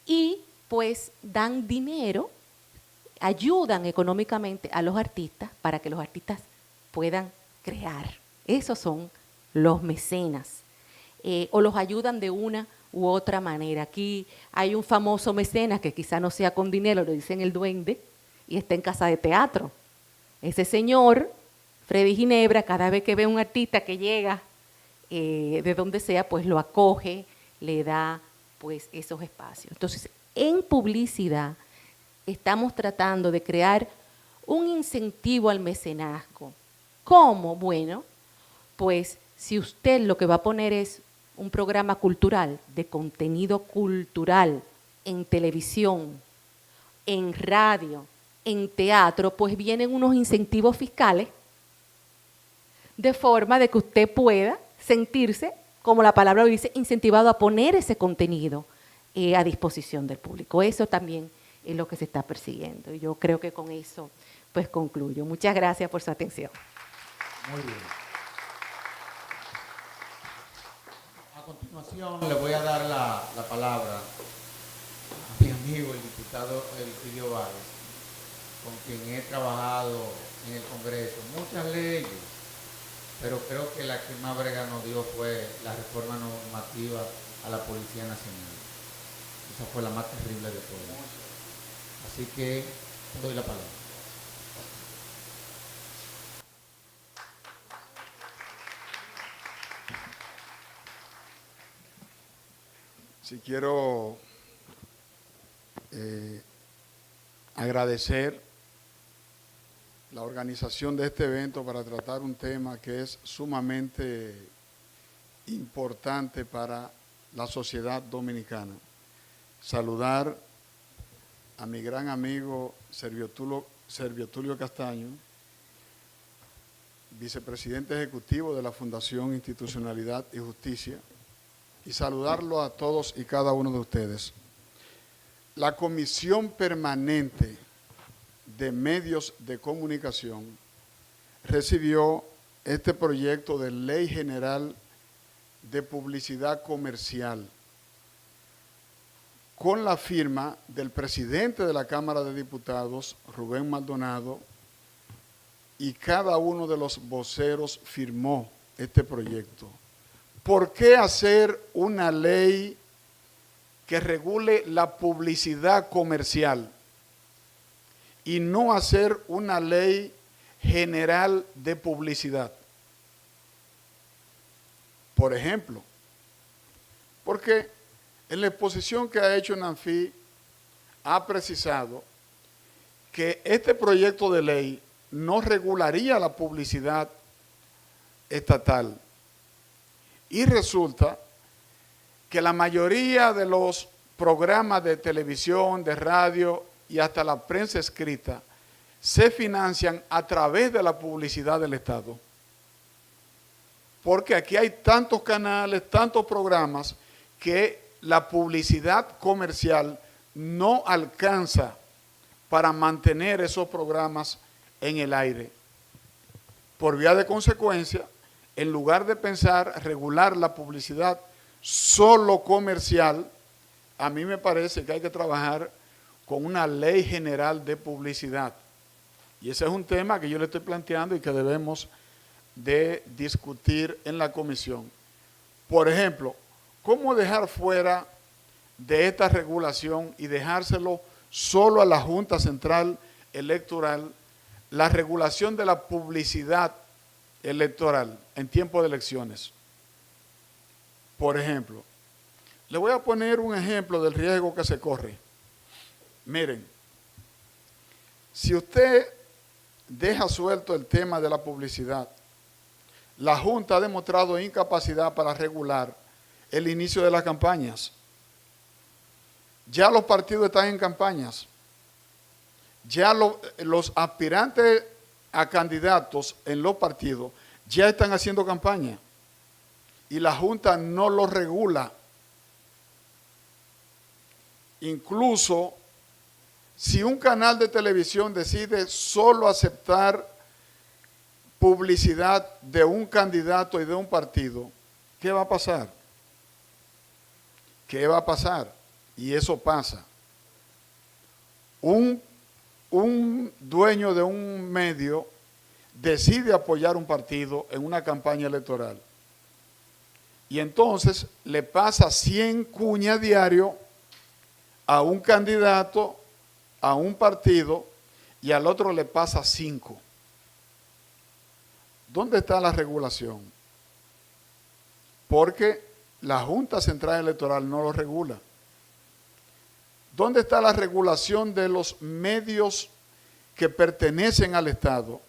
y pues dan dinero, ayudan económicamente a los artistas para que los artistas puedan crear. Esos son los mecenas. O los ayudan de una u otra manera. Aquí hay un famoso mecenas que quizá no sea con dinero, lo dicen el duende, y está en casa de teatro. Ese señor, Freddy Ginebra, cada vez que ve a un artista que llega de donde sea, pues lo acoge, le da pues esos espacios. Entonces, en publicidad estamos tratando de crear un incentivo al mecenazgo. ¿Cómo? Bueno, pues si usted lo que va a poner es un programa cultural, de contenido cultural, en televisión, en radio, en teatro, pues vienen unos incentivos fiscales de forma de que usted pueda sentirse, como la palabra lo dice, incentivado a poner ese contenido a disposición del público. Eso también es lo que se está persiguiendo. Y yo creo que con eso pues concluyo. Muchas gracias por su atención. Muy bien. A continuación le voy a dar la palabra a mi amigo, el diputado Elpidio Báez, con quien he trabajado en el Congreso muchas leyes, pero creo que la que más brega nos dio fue la reforma normativa a la Policía Nacional. Esa fue la más terrible de todas. Así que te doy la palabra. Sí, quiero agradecer la organización de este evento para tratar un tema que es sumamente importante para la sociedad dominicana. Saludar a mi gran amigo Servio Tulio Castaño, vicepresidente ejecutivo de la Fundación Institucionalidad y Justicia, y saludarlo a todos y cada uno de ustedes. La Comisión Permanente de Medios de Comunicación recibió este proyecto de Ley General de Publicidad Comercial con la firma del presidente de la Cámara de Diputados, Rubén Maldonado, y cada uno de los voceros firmó este proyecto. ¿Por qué hacer una ley que regule la publicidad comercial y no hacer una ley general de publicidad? Por ejemplo, porque en la exposición que ha hecho Nanfi ha precisado que este proyecto de ley no regularía la publicidad estatal. Y resulta que la mayoría de los programas de televisión, de radio y hasta la prensa escrita se financian a través de la publicidad del Estado. Porque aquí hay tantos canales, tantos programas, que la publicidad comercial no alcanza para mantener esos programas en el aire. Por vía de consecuencia, en lugar de pensar regular la publicidad solo comercial, a mí me parece que hay que trabajar con una ley general de publicidad. Y ese es un tema que yo le estoy planteando y que debemos de discutir en la comisión. Por ejemplo, ¿cómo dejar fuera de esta regulación y dejárselo solo a la Junta Central Electoral la regulación de la publicidad electoral en tiempo de elecciones? Por ejemplo, le voy a poner un ejemplo del riesgo que se corre. Miren, si usted deja suelto el tema de la publicidad, la Junta ha demostrado incapacidad para regular el inicio de las campañas. Ya los partidos están en campañas. Ya los aspirantes a candidatos en los partidos ya están haciendo campaña y la Junta no lo regula. Incluso si un canal de televisión decide solo aceptar publicidad de un candidato y de un partido, ¿qué va a pasar? ¿Qué va a pasar? Y eso pasa. Un dueño de un medio decide apoyar un partido en una campaña electoral y entonces le pasa 100 cuñas diario a un candidato, a un partido, y al otro le pasa 5. ¿Dónde está la regulación? Porque la Junta Central Electoral no lo regula. ¿Dónde está la regulación de los medios que pertenecen al Estado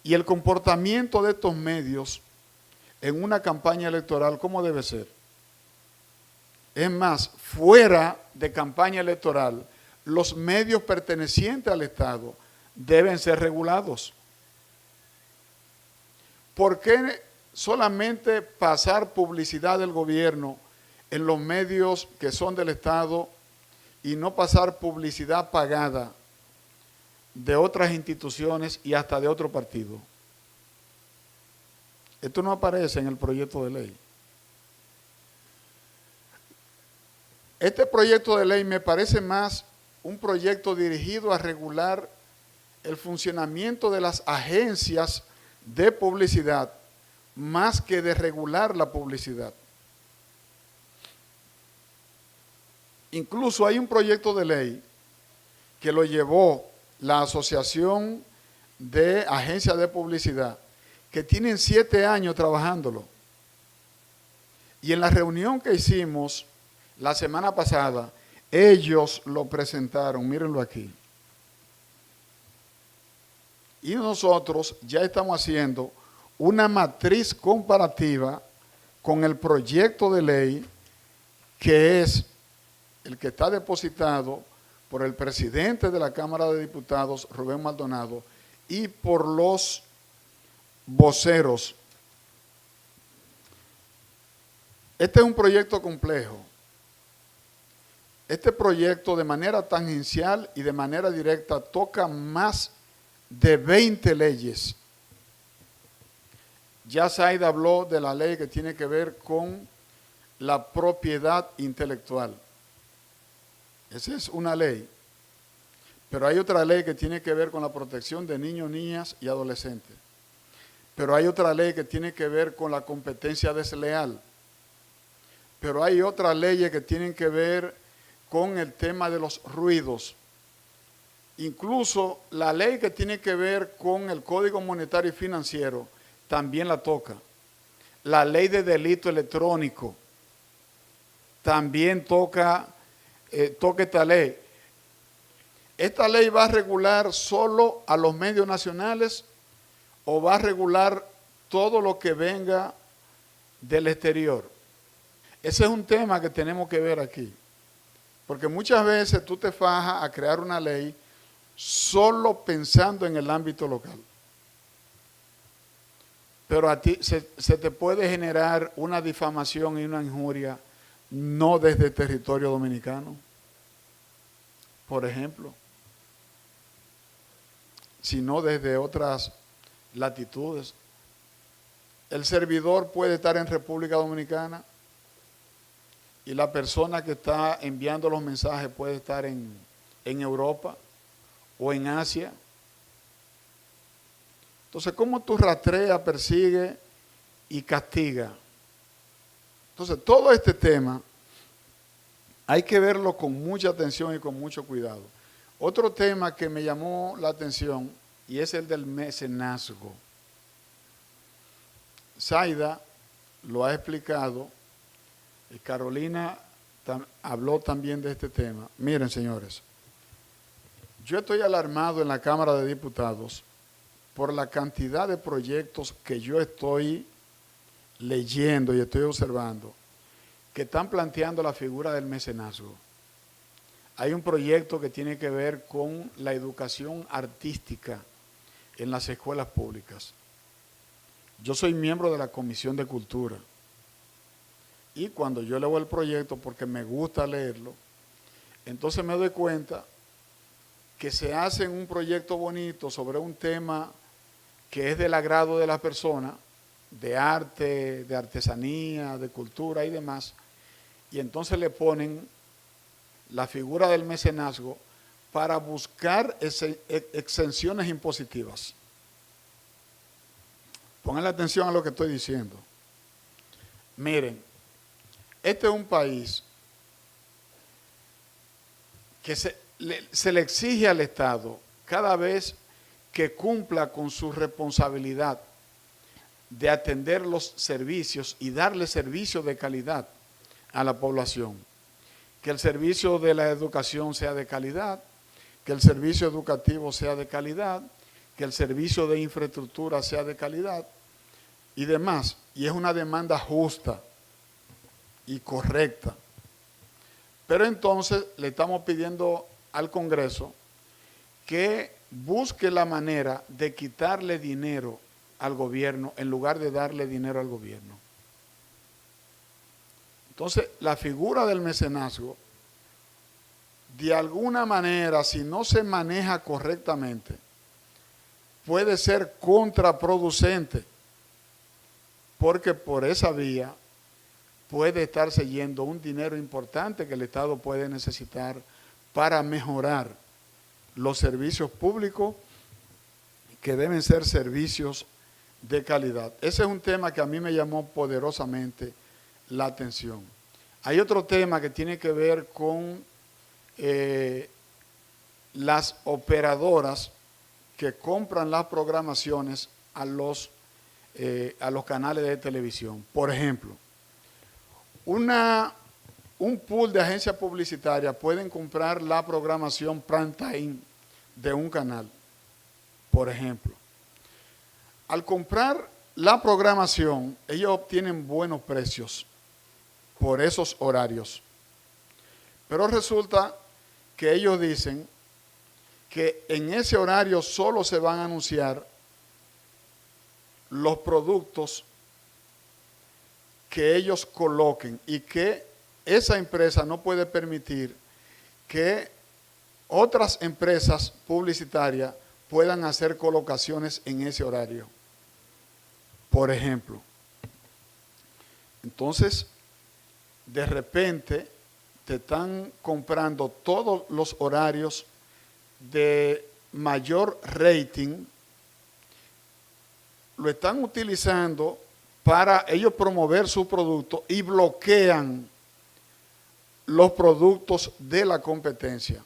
y el comportamiento de estos medios en una campaña electoral? ¿Cómo debe ser? Es más, fuera de campaña electoral, los medios pertenecientes al Estado deben ser regulados. ¿Por qué solamente pasar publicidad del gobierno en los medios que son del Estado y no pasar publicidad pagada de otras instituciones y hasta de otro partido? Esto no aparece en el proyecto de ley. Este proyecto de ley me parece más un proyecto dirigido a regular el funcionamiento de las agencias de publicidad más que de regular la publicidad. Incluso hay un proyecto de ley que lo llevó la Asociación de Agencias de Publicidad, que tienen 7 años trabajándolo. Y en la reunión que hicimos la semana pasada, ellos lo presentaron, mírenlo aquí. Y nosotros ya estamos haciendo una matriz comparativa con el proyecto de ley que es el que está depositado por el presidente de la Cámara de Diputados, Rubén Maldonado, y por los voceros. Este es un proyecto complejo. Este proyecto de manera tangencial y de manera directa toca más de 20 leyes. Ya Zaida habló de la ley que tiene que ver con la propiedad intelectual. Esa es una ley. Pero hay otra ley que tiene que ver con la protección de niños, niñas y adolescentes. Pero hay otra ley que tiene que ver con la competencia desleal. Pero hay otras leyes que tienen que ver con el tema de los ruidos. Incluso la ley que tiene que ver con el Código Monetario y Financiero también la toca. La ley de delito electrónico también toca esta ley. ¿Esta ley va a regular solo a los medios nacionales o va a regular todo lo que venga del exterior? Ese es un tema que tenemos que ver aquí. Porque muchas veces tú te fajas a crear una ley solo pensando en el ámbito local. Pero a ti se te puede generar una difamación y una injuria no desde el territorio dominicano, por ejemplo, sino desde otras latitudes. El servidor puede estar en República Dominicana y la persona que está enviando los mensajes puede estar en Europa o en Asia. Entonces, ¿cómo tú rastreas, persigues y castigas? Entonces, todo este tema hay que verlo con mucha atención y con mucho cuidado. Otro tema que me llamó la atención y es el del mecenazgo. Zaida lo ha explicado y Carolina habló también de este tema. Miren, señores, yo estoy alarmado en la Cámara de Diputados por la cantidad de proyectos que yo estoy leyendo y estoy observando que están planteando la figura del mecenazgo. Hay un proyecto que tiene que ver con la educación artística en las escuelas públicas. Yo soy miembro de la Comisión de Cultura y cuando yo leo el proyecto, porque me gusta leerlo, entonces me doy cuenta que se hace un proyecto bonito sobre un tema que es del agrado de las personas, de arte, de artesanía, de cultura y demás, y entonces le ponen la figura del mecenazgo para buscar exenciones impositivas. Pongan atención a lo que estoy diciendo. Miren, este es un país que se le exige al Estado cada vez que cumpla con su responsabilidad de atender los servicios y darle servicios de calidad a la población. Que el servicio de la educación sea de calidad, que el servicio educativo sea de calidad, que el servicio de infraestructura sea de calidad y demás. Y es una demanda justa y correcta. Pero entonces le estamos pidiendo al Congreso que busque la manera de quitarle dinero al gobierno en lugar de darle dinero al gobierno. Entonces, la figura del mecenazgo, de alguna manera, si no se maneja correctamente, puede ser contraproducente, porque por esa vía puede estarse yendo un dinero importante que el Estado puede necesitar para mejorar los servicios públicos que deben ser servicios de calidad. Ese es un tema que a mí me llamó poderosamente la atención. Hay otro tema que tiene que ver con las operadoras que compran las programaciones a los canales de televisión. Por ejemplo, un pool de agencias publicitarias pueden comprar la programación prime time de un canal, por ejemplo. Al comprar la programación, ellos obtienen buenos precios por esos horarios. Pero resulta que ellos dicen que en ese horario solo se van a anunciar los productos que ellos coloquen y que esa empresa no puede permitir que otras empresas publicitarias puedan hacer colocaciones en ese horario. Por ejemplo. Entonces, de repente, te están comprando todos los horarios de mayor rating, lo están utilizando para ellos promover su producto y bloquean los productos de la competencia.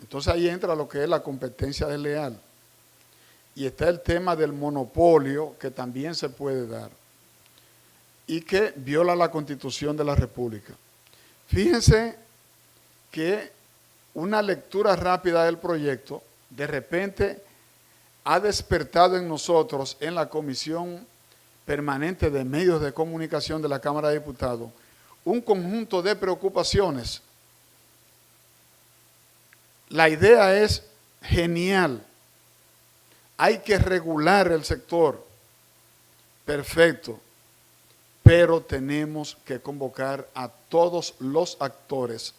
Entonces ahí entra lo que es la competencia desleal. Y está el tema del monopolio que también se puede dar y que viola la Constitución de la República. Fíjense que una lectura rápida del proyecto de repente ha despertado en nosotros, en la Comisión Permanente de Medios de Comunicación de la Cámara de Diputados, un conjunto de preocupaciones. La idea es genial. Hay que regular el sector. Perfecto. Pero tenemos que convocar a todos los actores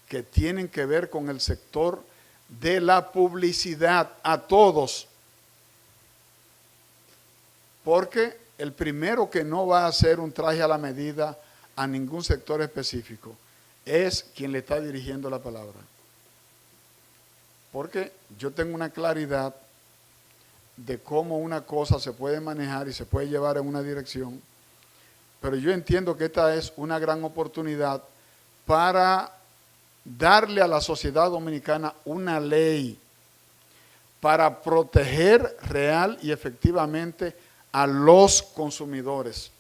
que tienen que ver con el sector de la publicidad, a todos. Porque el primero que no va a hacer un traje a la medida a ningún sector específico es quien le está dirigiendo la palabra. Porque yo tengo una claridad de cómo una cosa se puede manejar y se puede llevar en una dirección, pero yo entiendo que esta es una gran oportunidad para darle a la sociedad dominicana una ley para proteger real y efectivamente a los consumidores.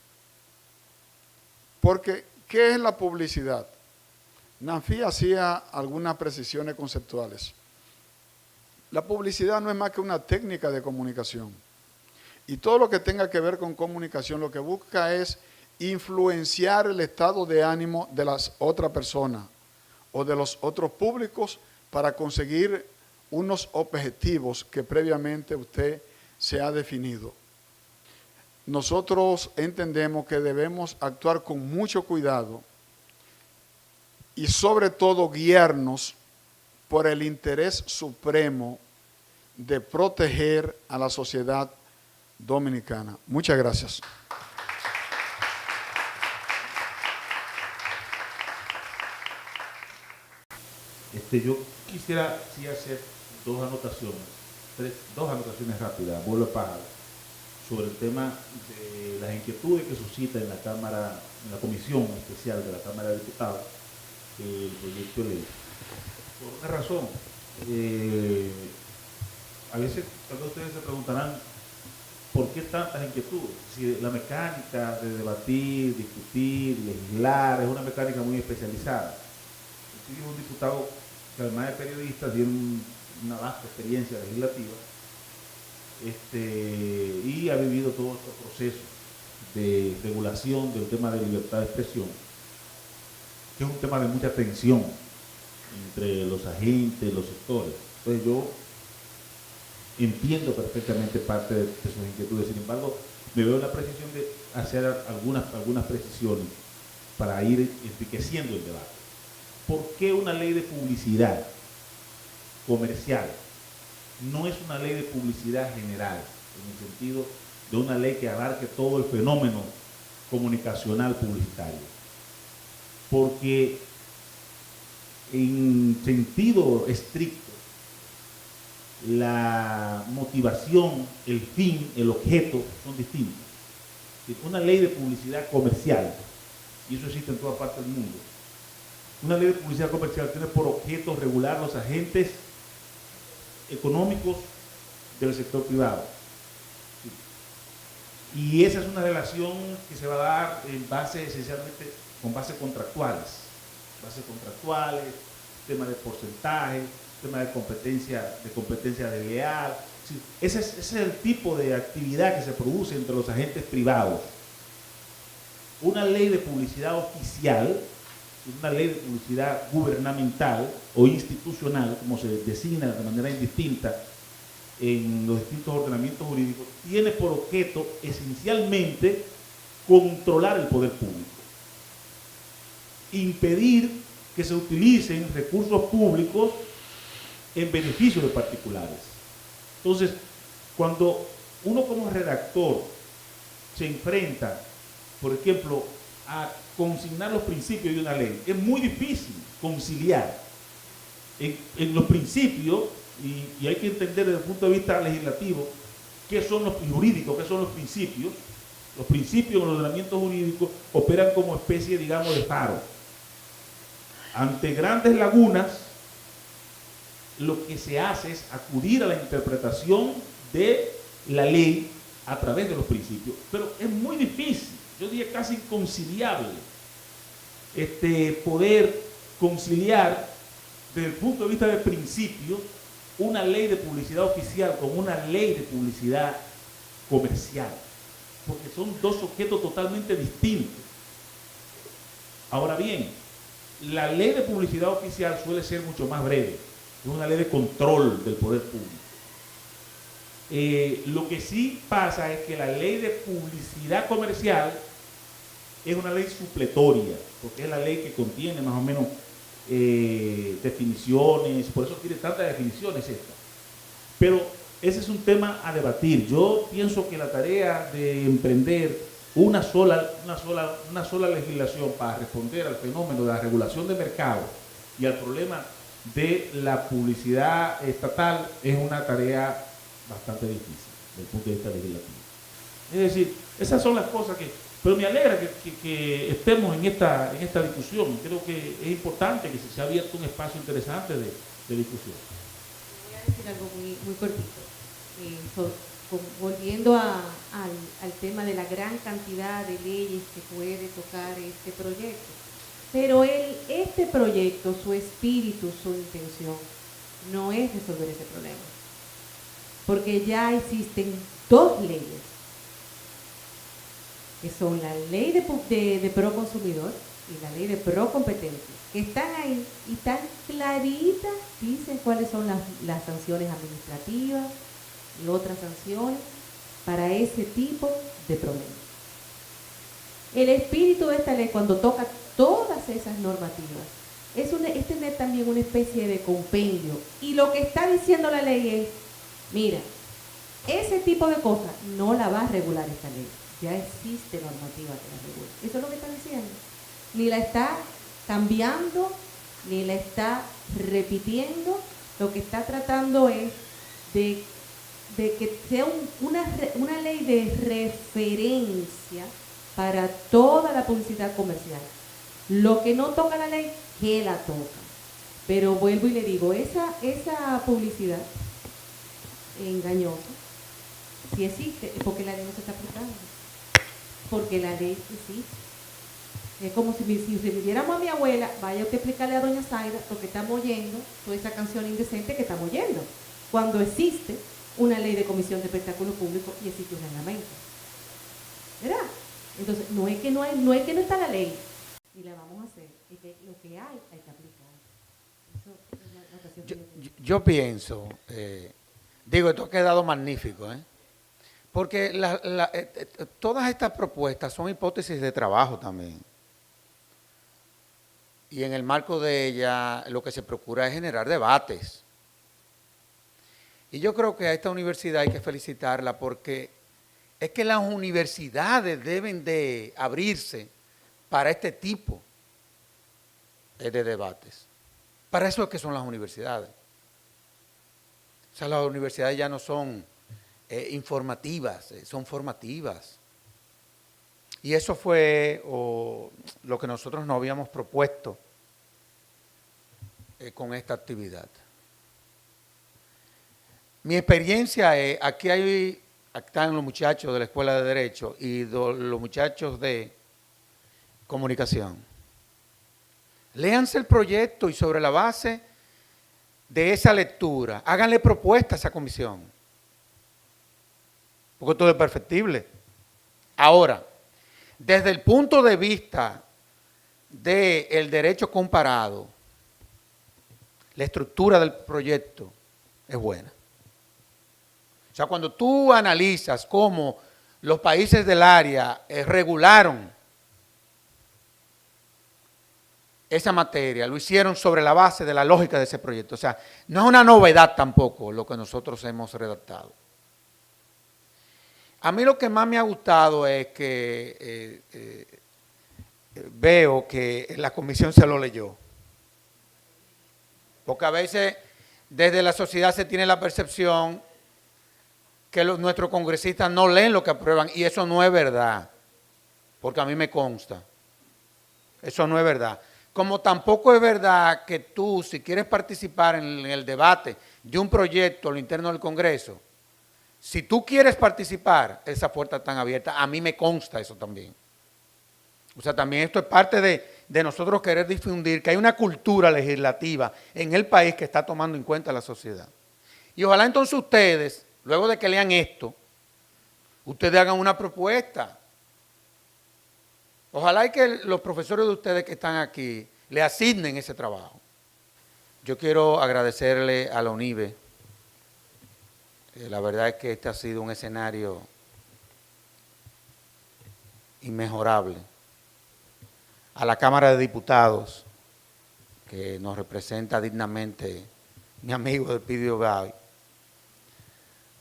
Porque, ¿qué es la publicidad? Nanfi hacía algunas precisiones conceptuales. La publicidad no es más que una técnica de comunicación. Y todo lo que tenga que ver con comunicación lo que busca es influenciar el estado de ánimo de las otras personas o de los otros públicos para conseguir unos objetivos que previamente usted se ha definido. Nosotros entendemos que debemos actuar con mucho cuidado y sobre todo guiarnos por el interés supremo de proteger a la sociedad dominicana. Muchas gracias. Yo quisiera sí hacer dos anotaciones rápidas, vuelo de pájaro. sobre el tema de las inquietudes que suscita en la Cámara, en la Comisión Especial de la Cámara de Diputados, el proyecto de ley. Por una razón, a veces tal vez ustedes se preguntarán por qué tantas inquietudes. Si la mecánica de debatir, discutir, legislar es una mecánica muy especializada. Yo soy un diputado que además de periodista tiene una vasta experiencia legislativa y ha vivido todo este proceso de regulación del tema de libertad de expresión, que es un tema de mucha tensión entre los agentes, los sectores. Entonces yo entiendo perfectamente parte de sus inquietudes, sin embargo, me veo la precisión de hacer algunas precisiones para ir enriqueciendo el debate. ¿Por qué una ley de publicidad comercial no es una ley de publicidad general, en el sentido de una ley que abarque todo el fenómeno comunicacional publicitario? Porque en sentido estricto, la motivación, el fin, el objeto son distintos. Una ley de publicidad comercial, y eso existe en toda parte del mundo, una ley de publicidad comercial tiene por objeto regular los agentes económicos del sector privado. Y esa es una relación que se va a dar en base, esencialmente, con bases contractuales. Tema de porcentaje, tema de competencia desleal. Sí, ese es el tipo de actividad que se produce entre los agentes privados. Una ley de publicidad oficial, una ley de publicidad gubernamental o institucional, como se designa de manera indistinta en los distintos ordenamientos jurídicos, tiene por objeto esencialmente controlar el poder público, impedir que se utilicen recursos públicos en beneficio de particulares. Entonces, cuando uno como redactor se enfrenta, por ejemplo, a consignar los principios de una ley, es muy difícil conciliar en los principios, y hay que entender desde el punto de vista legislativo qué son los jurídicos, qué son los principios. Los principios en los ordenamientos jurídicos operan como especie, digamos, de faro. Ante grandes lagunas, lo que se hace es acudir a la interpretación de la ley a través de los principios. Pero es muy difícil, yo diría casi inconciliable, poder conciliar desde el punto de vista de principios una ley de publicidad oficial con una ley de publicidad comercial, porque son dos objetos totalmente distintos. Ahora bien, la ley de publicidad oficial suele ser mucho más breve, es una ley de control del poder público. Lo que sí pasa es que la ley de publicidad comercial es una ley supletoria, porque es la ley que contiene más o menos definiciones, por eso tiene tantas definiciones esta. Pero ese es un tema a debatir. Yo pienso que la tarea de emprender una sola legislación para responder al fenómeno de la regulación de mercado y al problema de la publicidad estatal es una tarea bastante difícil desde el punto de vista legislativo. Es decir, esas son las cosas que... Pero me alegra que estemos en esta discusión. Creo que es importante que se ha abierto un espacio interesante de discusión. Voy a decir algo muy cortito. Volviendo al tema de la gran cantidad de leyes que puede tocar este proyecto. Pero este proyecto, su espíritu, su intención, no es resolver ese problema. Porque ya existen dos leyes, que son la ley de pro consumidor y la ley de pro competencia, que están ahí y tan claritas, dicen cuáles son las sanciones administrativas y otras sanciones para ese tipo de problemas. El espíritu de esta ley, cuando toca todas esas normativas, es tener también una especie de compendio. Y lo que está diciendo la ley es, mira, ese tipo de cosas no la va a regular esta ley. Ya existe normativa que la regula. Eso es lo que está diciendo. Ni la está cambiando, ni la está repitiendo. Lo que está tratando es de de que sea una ley de referencia para toda la publicidad comercial. Lo que no toca la ley, que la toca. Pero vuelvo y le digo, esa publicidad engañosa, si existe, es porque la ley no se está aplicando. Porque la ley existe. Es como si viviéramos a mi abuela, vaya usted a explicarle a doña Zaida lo que estamos oyendo, toda esa canción indecente que estamos oyendo. Cuando existe una ley de comisión de espectáculos públicos y existe un reglamento. ¿Verdad? Entonces, no es que no está la ley y la vamos a hacer, es que lo que hay que aplicar. Eso es la anotación que yo tengo. Yo pienso, digo, esto ha quedado magnífico, porque todas estas propuestas son hipótesis de trabajo también. Y en el marco de ella lo que se procura es generar debates. Y yo creo que a esta universidad hay que felicitarla porque es que las universidades deben de abrirse para este tipo de debates. Para eso es que son las universidades. O sea, las universidades ya no son informativas, son formativas. Y eso fue lo que nosotros nos habíamos propuesto con esta actividad. Mi experiencia es, aquí están los muchachos de la Escuela de Derecho y los muchachos de Comunicación. Léanse el proyecto y sobre la base de esa lectura, háganle propuestas a esa comisión. Porque todo es perfectible. Ahora, desde el punto de vista del derecho comparado, la estructura del proyecto es buena. O sea, cuando tú analizas cómo los países del área regularon esa materia, lo hicieron sobre la base de la lógica de ese proyecto. O sea, no es una novedad tampoco lo que nosotros hemos redactado. A mí lo que más me ha gustado es que veo que la comisión se lo leyó. Porque a veces desde la sociedad se tiene la percepción que nuestros congresistas no leen lo que aprueban y eso no es verdad, porque a mí me consta. Eso no es verdad. Como tampoco es verdad que tú, si quieres participar en el debate de un proyecto a lo interno del Congreso, si tú quieres participar, esas puertas están abiertas. A mí me consta eso también. O sea, también esto es parte de nosotros querer difundir que hay una cultura legislativa en el país que está tomando en cuenta la sociedad. Y ojalá entonces ustedes, luego de que lean esto, ustedes hagan una propuesta. Ojalá y que los profesores de ustedes que están aquí le asignen ese trabajo. Yo quiero agradecerle a la UNIBE. La verdad es que este ha sido un escenario inmejorable. A la Cámara de Diputados, que nos representa dignamente mi amigo Elpidio Bay.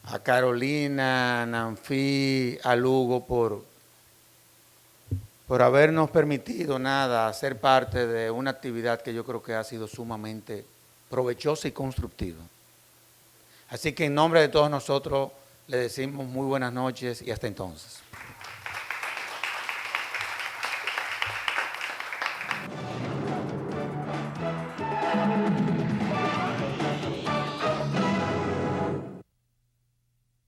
A Carolina, a Nanfi, a Lugo por habernos permitido ser parte de una actividad que yo creo que ha sido sumamente provechosa y constructiva. Así que en nombre de todos nosotros le decimos muy buenas noches y hasta entonces.